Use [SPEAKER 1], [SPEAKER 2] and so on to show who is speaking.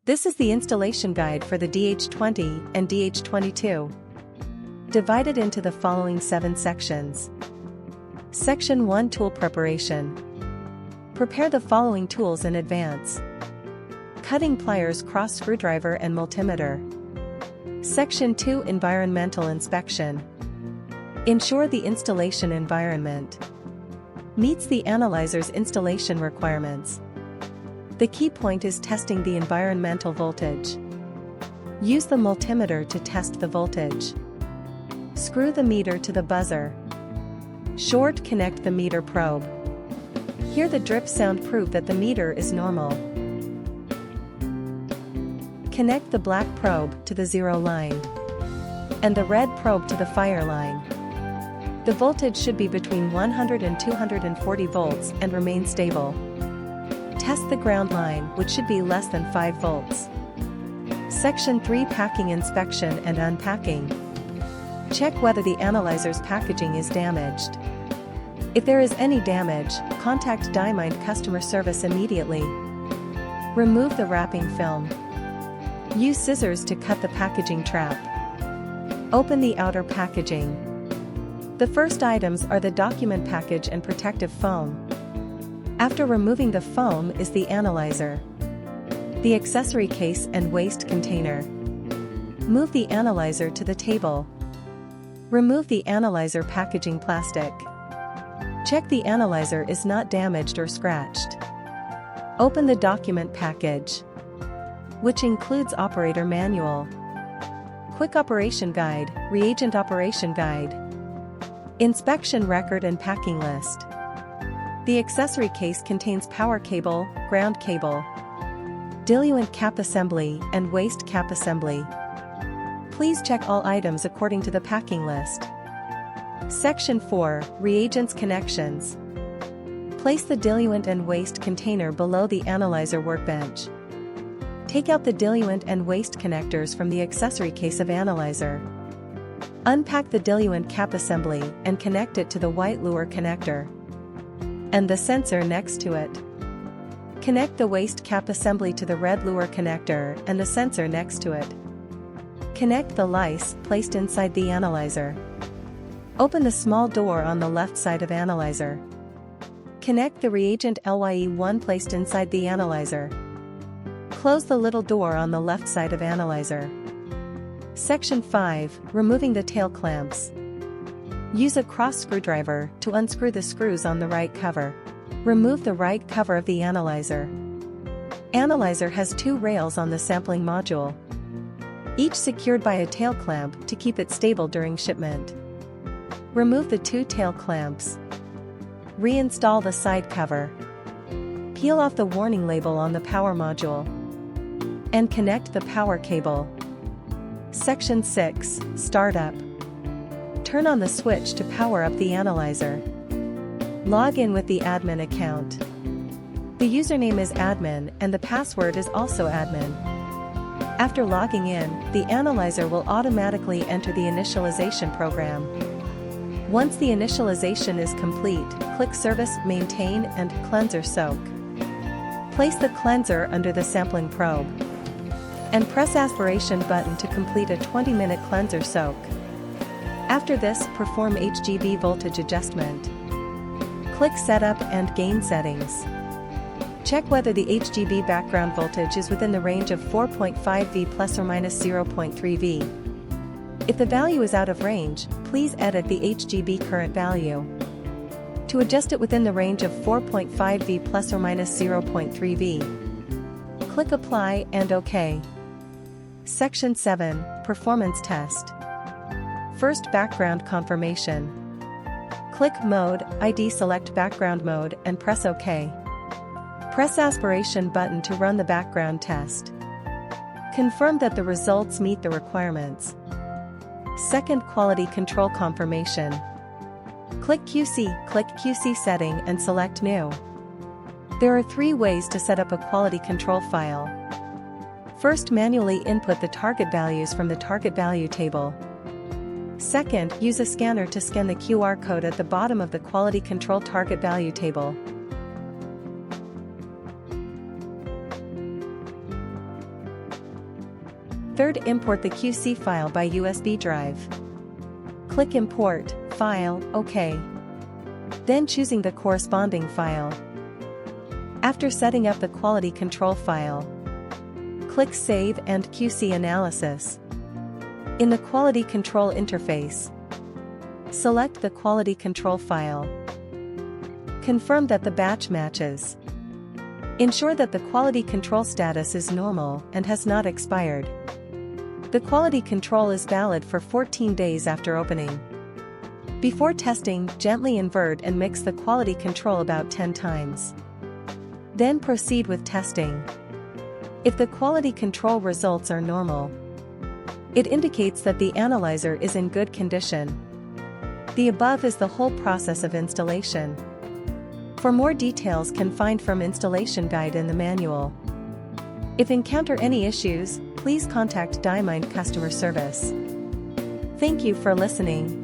[SPEAKER 1] This is the installation guide for the DH20 and DH22. Divided into the following 7 sections. Section 1 Tool Preparation. Prepare the following tools in advance. Cutting pliers, cross screwdriver and multimeter. Section 2 Environmental Inspection. Ensure the installation environment meets the analyzer's installation requirements. The key point is testing the environmental voltage. Use the multimeter to test the voltage. Screw the meter to the buzzer. Short connect the meter probe. Hear the drip sound, prove that the meter is normal. Connect the black probe to the 0 line and the red probe to the fire line. The voltage should be between 100 and 240 volts and remain stable. Test the ground line, which should be less than 5 volts. Section 3 Packing Inspection and Unpacking. Check whether the analyzer's packaging is damaged. If there is any damage, contact Dymind customer service immediately. Remove the wrapping film. Use scissors to cut the packaging trap. Open the outer packaging. The first items are the document package and protective foam. After removing the foam is the analyzer, the accessory case and waste container. Move the analyzer to the table. Remove the analyzer packaging plastic. Check the analyzer is not damaged or scratched. Open the document package, which includes operator manual, quick operation guide, reagent operation guide, inspection record and packing list. The accessory case contains power cable, ground cable, diluent cap assembly and waste cap assembly. Please check all items according to the packing list. Section 4 Reagents Connections. Place the diluent and waste container below the analyzer workbench. Take out the diluent and waste connectors from the accessory case of analyzer. Unpack the diluent cap assembly and connect it to the white lure connector and the sensor next to it. Connect the waste cap assembly to the red lure connector and the sensor next to it. Connect the lice placed inside the analyzer. Open the small door on the left side of analyzer. Connect the reagent LYE1 placed inside the analyzer. Close the little door on the left side of analyzer. Section 5 Removing the tail clamps. Use a cross screwdriver to unscrew the screws on the right cover. Remove the right cover of the analyzer. Analyzer has 2 rails on the sampling module, each secured by a tail clamp to keep it stable during shipment. Remove the 2 tail clamps. Reinstall the side cover. Peel off the warning label on the power module and connect the power cable. Section 6 Startup. Turn on the switch to power up the analyzer. Log in with the admin account. The username is admin and the password is also admin. After logging in, the analyzer will automatically enter the initialization program. Once the initialization is complete, click Service, Maintain and Cleanser Soak. Place the cleanser under the sampling probe and press aspiration button to complete a 20-minute cleanser soak. After this, perform HGB voltage adjustment. Click Setup and Gain Settings. Check whether the HGB background voltage is within the range of 4.5 V plus or minus 0.3 V. If the value is out of range, please edit the HGB current value to adjust it within the range of 4.5 V plus or minus 0.3 V. Click Apply and OK. Section 7 Performance Test. First, background confirmation. Click Mode ID, select background mode and press OK. Press aspiration button to run the background test. Confirm that the results meet the requirements. Second, quality control confirmation. Click QC setting and select New. There are 3 ways to set up a quality control file. First, manually input the target values from the target value table. Second, use a scanner to scan the QR code at the bottom of the quality control target value table. Third, import the QC file by USB drive. Click Import, File, OK. Then choosing the corresponding file. After setting up the quality control file, click Save and QC Analysis. In the Quality Control interface, select the quality control file. Confirm that the batch matches. Ensure that the quality control status is normal and has not expired. The quality control is valid for 14 days after opening. Before testing, gently invert and mix the quality control about 10 times. Then proceed with testing. If the quality control results are normal, it indicates that the analyzer is in good condition. The above is the whole process of installation. For more details, can find from installation guide in the manual. If encounter any issues, please contact Dymind customer service. Thank you for listening.